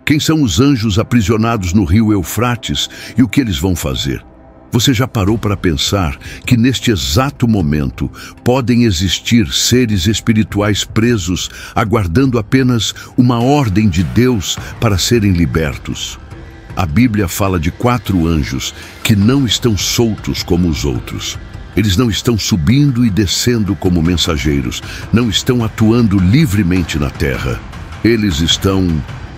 Quem são os anjos aprisionados no rio Eufrates e o que eles vão fazer? Você já parou para pensar que neste exato momento podem existir seres espirituais presos, aguardando apenas uma ordem de Deus para serem libertos? A Bíblia fala de 4 anjos que não estão soltos como os outros. Eles não estão subindo e descendo como mensageiros, não estão atuando livremente na terra. Eles estão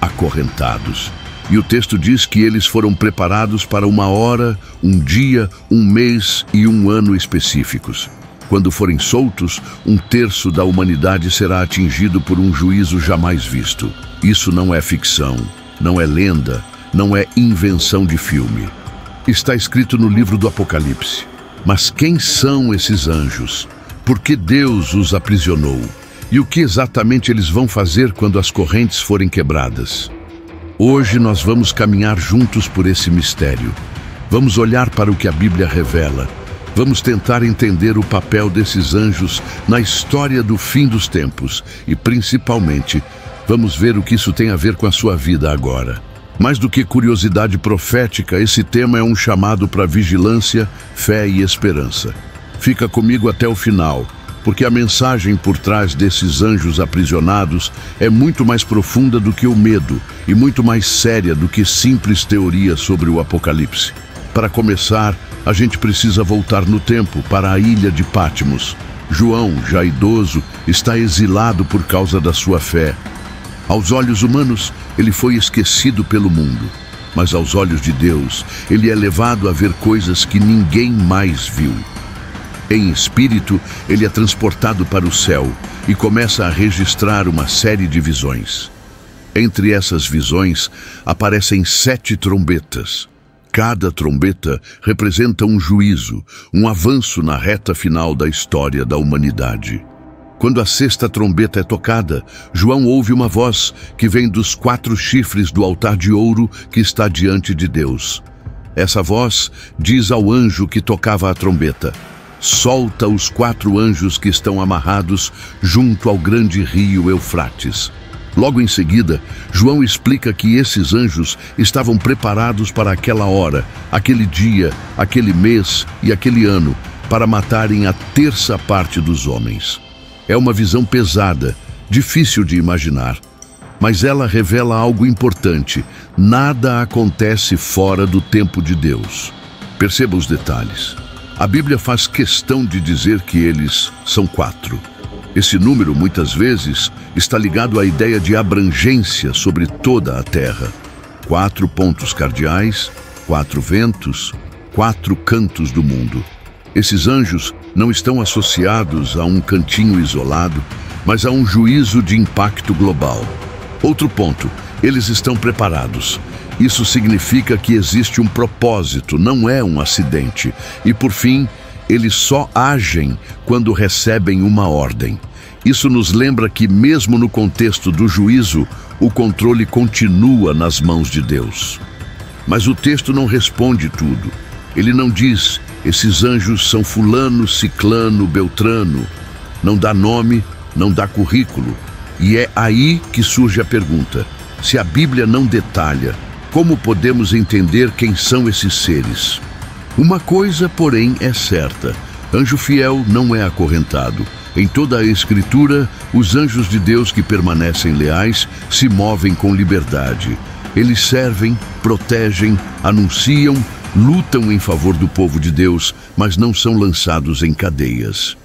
acorrentados. E o texto diz que eles foram preparados para uma hora, um dia, um mês e um ano específicos. Quando forem soltos, 1/3 da humanidade será atingido por um juízo jamais visto. Isso não é ficção, não é lenda, não é invenção de filme. Está escrito no livro do Apocalipse. Mas quem são esses anjos? Por que Deus os aprisionou? E o que exatamente eles vão fazer quando as correntes forem quebradas? Hoje nós vamos caminhar juntos por esse mistério. Vamos olhar para o que a Bíblia revela. Vamos tentar entender o papel desses anjos na história do fim dos tempos e, principalmente, vamos ver o que isso tem a ver com a sua vida agora. Mais do que curiosidade profética, esse tema é um chamado para vigilância, fé e esperança. Fica comigo até o final, porque a mensagem por trás desses anjos aprisionados é muito mais profunda do que o medo e muito mais séria do que simples teorias sobre o Apocalipse. Para começar, a gente precisa voltar no tempo para a ilha de Patmos. João, já idoso, está exilado por causa da sua fé. Aos olhos humanos, ele foi esquecido pelo mundo, mas aos olhos de Deus, ele é levado a ver coisas que ninguém mais viu. Em espírito, ele é transportado para o céu e começa a registrar uma série de visões. Entre essas visões, aparecem 7 trombetas. Cada trombeta representa um juízo, um avanço na reta final da história da humanidade. Quando a 6ª trombeta é tocada, João ouve uma voz que vem dos 4 chifres do altar de ouro que está diante de Deus. Essa voz diz ao anjo que tocava a trombeta: solta os 4 anjos que estão amarrados junto ao grande rio Eufrates. Logo em seguida, João explica que esses anjos estavam preparados para aquela hora, aquele dia, aquele mês e aquele ano, para matarem a 1/3 parte dos homens. É uma visão pesada, difícil de imaginar, mas ela revela algo importante: nada acontece fora do tempo de Deus. Perceba os detalhes. A Bíblia faz questão de dizer que eles são 4. Esse número, muitas vezes, está ligado à ideia de abrangência sobre toda a terra. 4 pontos cardeais, 4 ventos, 4 cantos do mundo. Esses anjos não estão associados a um cantinho isolado, mas a um juízo de impacto global. Outro ponto, eles estão preparados. Isso significa que existe um propósito, não é um acidente. E por fim, eles só agem quando recebem uma ordem. Isso nos lembra que mesmo no contexto do juízo, o controle continua nas mãos de Deus. Mas o texto não responde tudo. Ele não diz: esses anjos são fulano, ciclano, beltrano. Não dá nome, não dá currículo. E é aí que surge a pergunta: se a Bíblia não detalha, como podemos entender quem são esses seres? Uma coisa, porém, é certa: anjo fiel não é acorrentado. Em toda a Escritura, os anjos de Deus que permanecem leais se movem com liberdade. Eles servem, protegem, anunciam, lutam em favor do povo de Deus, mas não são lançados em cadeias.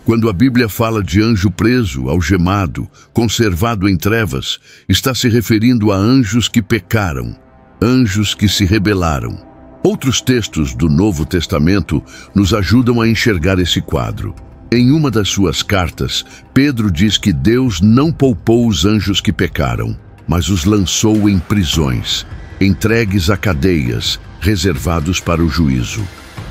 Quando a Bíblia fala de anjo preso, algemado, conservado em trevas, está se referindo a anjos que pecaram, anjos que se rebelaram. Outros textos do Novo Testamento nos ajudam a enxergar esse quadro. Em uma das suas cartas, Pedro diz que Deus não poupou os anjos que pecaram, mas os lançou em prisões, entregues a cadeias, reservados para o juízo.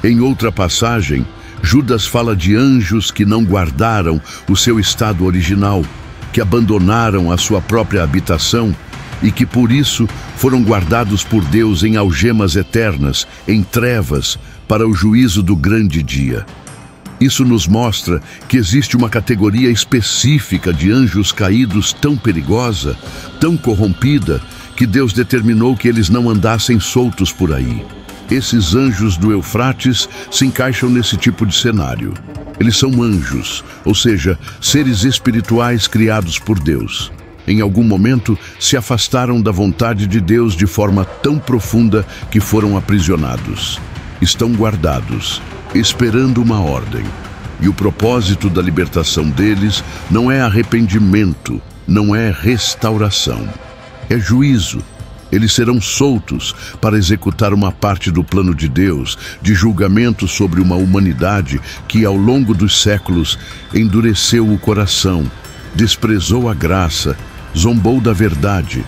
Em outra passagem, Judas fala de anjos que não guardaram o seu estado original, que abandonaram a sua própria habitação e que por isso foram guardados por Deus em algemas eternas, em trevas, para o juízo do grande dia. Isso nos mostra que existe uma categoria específica de anjos caídos tão perigosa, tão corrompida, que Deus determinou que eles não andassem soltos por aí. Esses anjos do Eufrates se encaixam nesse tipo de cenário. Eles são anjos, ou seja, seres espirituais criados por Deus. Em algum momento, se afastaram da vontade de Deus de forma tão profunda que foram aprisionados. Estão guardados, esperando uma ordem. E o propósito da libertação deles não é arrependimento, não é restauração. É juízo. Eles serão soltos para executar uma parte do plano de Deus, de julgamento sobre uma humanidade que, ao longo dos séculos, endureceu o coração, desprezou a graça, zombou da verdade.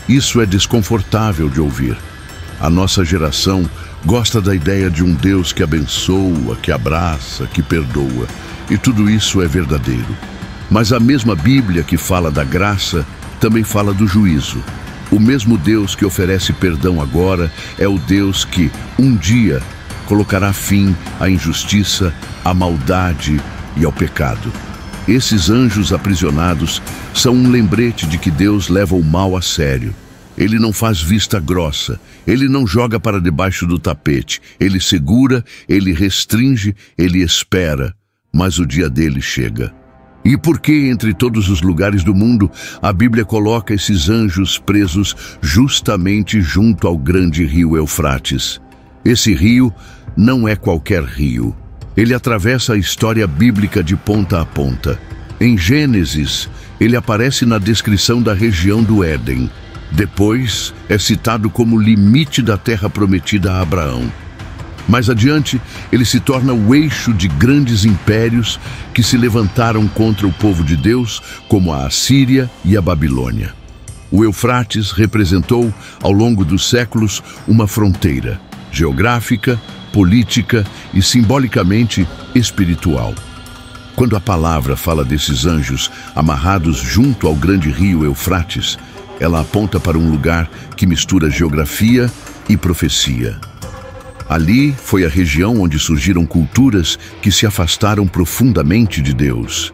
Isso é desconfortável de ouvir. A nossa geração gosta da ideia de um Deus que abençoa, que abraça, que perdoa. E tudo isso é verdadeiro. Mas a mesma Bíblia que fala da graça também fala do juízo. O mesmo Deus que oferece perdão agora é o Deus que, um dia, colocará fim à injustiça, à maldade e ao pecado. Esses anjos aprisionados são um lembrete de que Deus leva o mal a sério. Ele não faz vista grossa, ele não joga para debaixo do tapete, ele segura, ele restringe, ele espera, mas o dia dele chega. E por que, entre todos os lugares do mundo, a Bíblia coloca esses anjos presos justamente junto ao grande rio Eufrates? Esse rio não é qualquer rio. Ele atravessa a história bíblica de ponta a ponta. Em Gênesis, ele aparece na descrição da região do Éden. Depois, é citado como limite da terra prometida a Abraão. Mais adiante, ele se torna o eixo de grandes impérios que se levantaram contra o povo de Deus, como a Assíria e a Babilônia. O Eufrates representou, ao longo dos séculos, uma fronteira geográfica, política e, simbolicamente, espiritual. Quando a palavra fala desses anjos amarrados junto ao grande rio Eufrates, ela aponta para um lugar que mistura geografia e profecia. Ali foi a região onde surgiram culturas que se afastaram profundamente de Deus.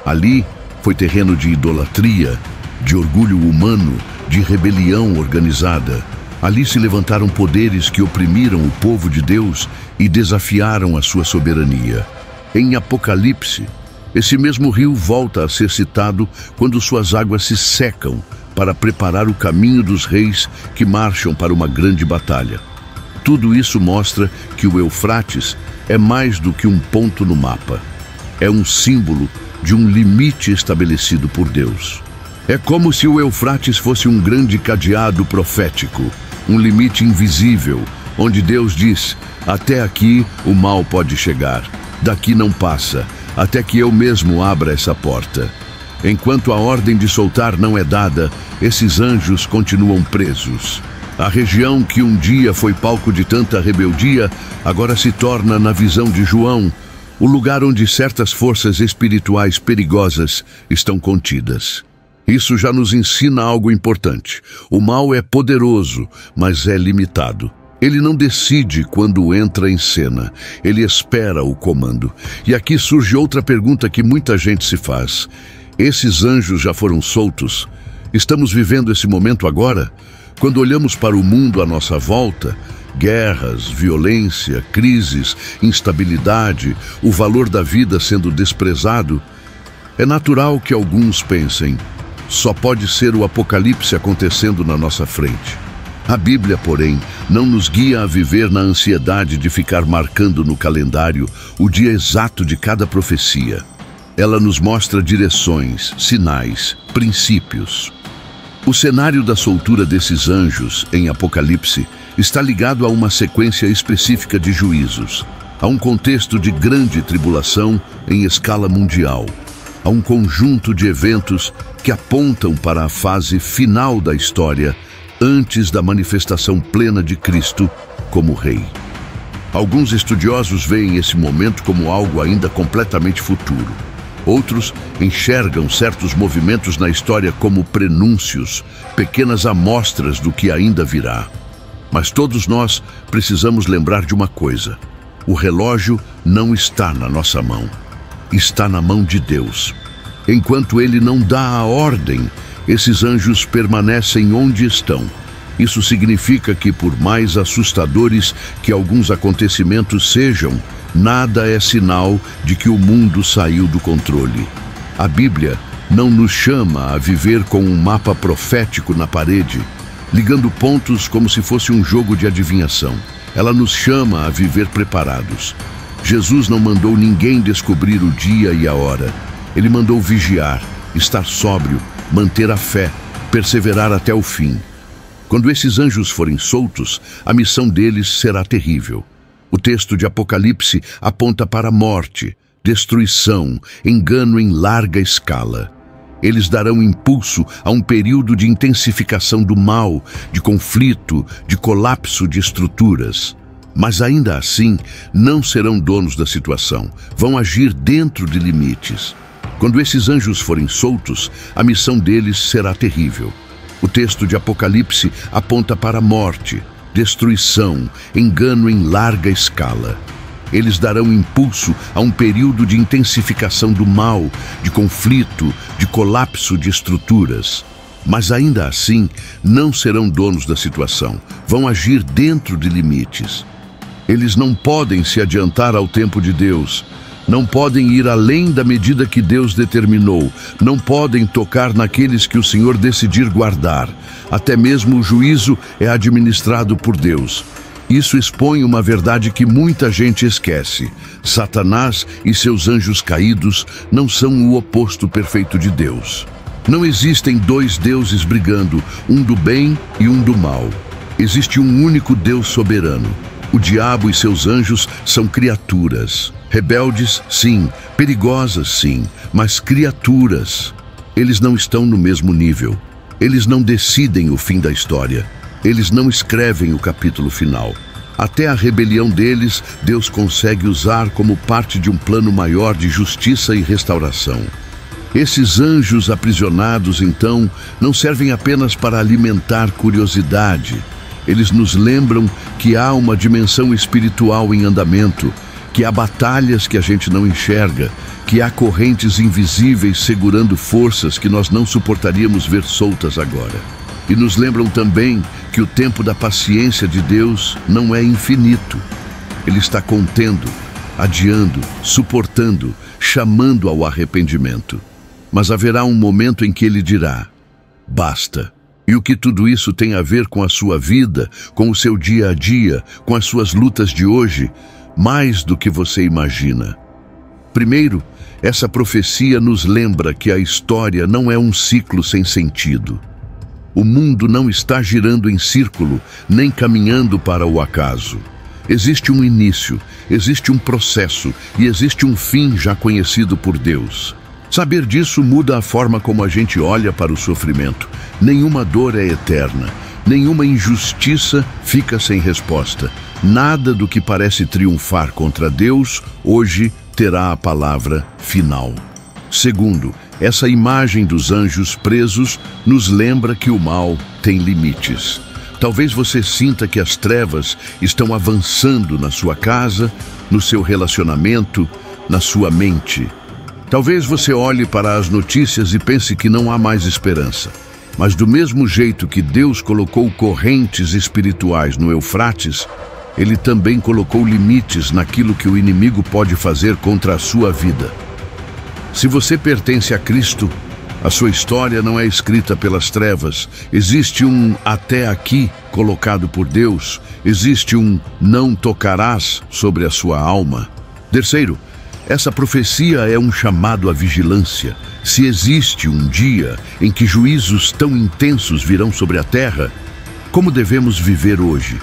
Ali foi terreno de idolatria, de orgulho humano, de rebelião organizada. Ali se levantaram poderes que oprimiram o povo de Deus e desafiaram a sua soberania. Em Apocalipse, esse mesmo rio volta a ser citado quando suas águas se secam para preparar o caminho dos reis que marcham para uma grande batalha. Tudo isso mostra que o Eufrates é mais do que um ponto no mapa. É um símbolo de um limite estabelecido por Deus. É como se o Eufrates fosse um grande cadeado profético, um limite invisível, onde Deus diz: até aqui o mal pode chegar, daqui não passa, até que eu mesmo abra essa porta. Enquanto a ordem de soltar não é dada, esses anjos continuam presos. A região que um dia foi palco de tanta rebeldia, agora se torna, na visão de João, o lugar onde certas forças espirituais perigosas estão contidas. Isso já nos ensina algo importante. O mal é poderoso, mas é limitado. Ele não decide quando entra em cena, ele espera o comando. E aqui surge outra pergunta que muita gente se faz. Esses anjos já foram soltos? Estamos vivendo esse momento agora? Quando olhamos para o mundo à nossa volta, guerras, violência, crises, instabilidade, o valor da vida sendo desprezado, é natural que alguns pensem: só pode ser o apocalipse acontecendo na nossa frente. A Bíblia, porém, não nos guia a viver na ansiedade de ficar marcando no calendário o dia exato de cada profecia. Ela nos mostra direções, sinais, princípios. O cenário da soltura desses anjos, em Apocalipse, está ligado a uma sequência específica de juízos, a um contexto de grande tribulação em escala mundial, a um conjunto de eventos que apontam para a fase final da história, antes da manifestação plena de Cristo como Rei. Alguns estudiosos veem esse momento como algo ainda completamente futuro. Outros enxergam certos movimentos na história como prenúncios, pequenas amostras do que ainda virá. Mas todos nós precisamos lembrar de uma coisa: o relógio não está na nossa mão, está na mão de Deus. Enquanto Ele não dá a ordem, esses anjos permanecem onde estão. Isso significa que, por mais assustadores que alguns acontecimentos sejam, nada é sinal de que o mundo saiu do controle. A Bíblia não nos chama a viver com um mapa profético na parede, ligando pontos como se fosse um jogo de adivinhação. Ela nos chama a viver preparados. Jesus não mandou ninguém descobrir o dia e a hora. Ele mandou vigiar, estar sóbrio, manter a fé, perseverar até o fim. Quando esses anjos forem soltos, a missão deles será terrível. O texto de Apocalipse aponta para a morte, destruição, engano em larga escala. Eles darão impulso a um período de intensificação do mal, de conflito, de colapso de estruturas. Mas ainda assim, não serão donos da situação, vão agir dentro de limites. Quando esses anjos forem soltos, a missão deles será terrível. O texto de Apocalipse aponta para a morte, destruição, engano em larga escala. Eles darão impulso a um período de intensificação do mal, de conflito, de colapso de estruturas. Mas ainda assim, não serão donos da situação, vão agir dentro de limites. Eles não podem se adiantar ao tempo de Deus, não podem ir além da medida que Deus determinou, não podem tocar naqueles que o Senhor decidir guardar. Até mesmo o juízo é administrado por Deus. Isso expõe uma verdade que muita gente esquece. Satanás e seus anjos caídos não são o oposto perfeito de Deus. Não existem dois deuses brigando, um do bem e um do mal. Existe um único Deus soberano. O diabo e seus anjos são criaturas. Rebeldes, sim. Perigosas, sim. Mas criaturas. Eles não estão no mesmo nível. Eles não decidem o fim da história. Eles não escrevem o capítulo final. Até a rebelião deles, Deus consegue usar como parte de um plano maior de justiça e restauração. Esses anjos aprisionados, então, não servem apenas para alimentar curiosidade. Eles nos lembram que há uma dimensão espiritual em andamento, que há batalhas que a gente não enxerga, que há correntes invisíveis segurando forças que nós não suportaríamos ver soltas agora. E nos lembram também que o tempo da paciência de Deus não é infinito. Ele está contendo, adiando, suportando, chamando ao arrependimento. Mas haverá um momento em que Ele dirá: basta. E o que tudo isso tem a ver com a sua vida, com o seu dia a dia, com as suas lutas de hoje? Mais do que você imagina. Primeiro, essa profecia nos lembra que a história não é um ciclo sem sentido. O mundo não está girando em círculo, nem caminhando para o acaso. Existe um início, existe um processo e existe um fim já conhecido por Deus. Saber disso muda a forma como a gente olha para o sofrimento. Nenhuma dor é eterna, nenhuma injustiça fica sem resposta. Nada do que parece triunfar contra Deus hoje terá a palavra final. Segundo, essa imagem dos anjos presos nos lembra que o mal tem limites. Talvez você sinta que as trevas estão avançando na sua casa, no seu relacionamento, na sua mente. Talvez você olhe para as notícias e pense que não há mais esperança. Mas do mesmo jeito que Deus colocou correntes espirituais no Eufrates, Ele também colocou limites naquilo que o inimigo pode fazer contra a sua vida. Se você pertence a Cristo, a sua história não é escrita pelas trevas. Existe um até aqui colocado por Deus. Existe um não tocarás sobre a sua alma. Terceiro, essa profecia é um chamado à vigilância. Se existe um dia em que juízos tão intensos virão sobre a terra, como devemos viver hoje?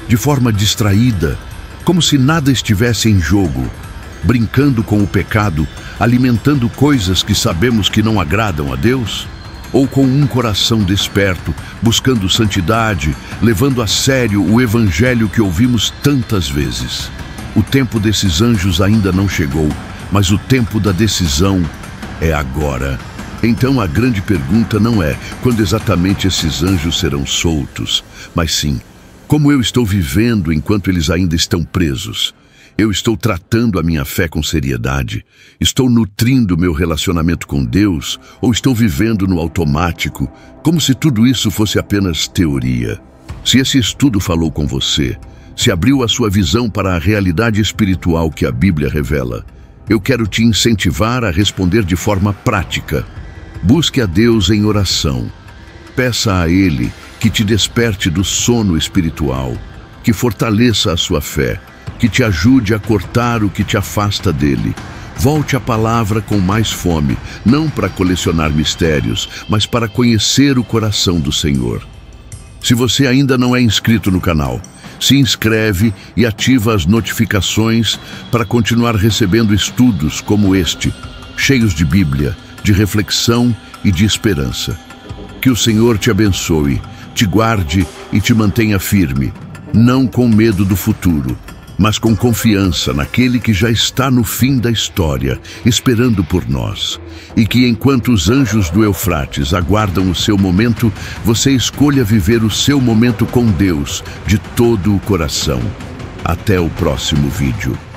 De forma distraída, como se nada estivesse em jogo, brincando com o pecado, alimentando coisas que sabemos que não agradam a Deus? Ou com um coração desperto, buscando santidade, levando a sério o evangelho que ouvimos tantas vezes? O tempo desses anjos ainda não chegou, mas o tempo da decisão é agora. Então a grande pergunta não é quando exatamente esses anjos serão soltos, mas sim, como eu estou vivendo enquanto eles ainda estão presos? Eu estou tratando a minha fé com seriedade? Estou nutrindo meu relacionamento com Deus? Ou estou vivendo no automático, como se tudo isso fosse apenas teoria? Se esse estudo falou com você, se abriu a sua visão para a realidade espiritual que a Bíblia revela, eu quero te incentivar a responder de forma prática. Busque a Deus em oração. Peça a Ele que te desperte do sono espiritual, que fortaleça a sua fé, que te ajude a cortar o que te afasta dele. Volte à palavra com mais fome, não para colecionar mistérios, mas para conhecer o coração do Senhor. Se você ainda não é inscrito no canal, se inscreve e ativa as notificações para continuar recebendo estudos como este, cheios de Bíblia, de reflexão e de esperança. Que o Senhor te abençoe, te guarde e te mantenha firme, não com medo do futuro, mas com confiança naquele que já está no fim da história, esperando por nós. E que enquanto os anjos do Eufrates aguardam o seu momento, você escolha viver o seu momento com Deus de todo o coração. Até o próximo vídeo.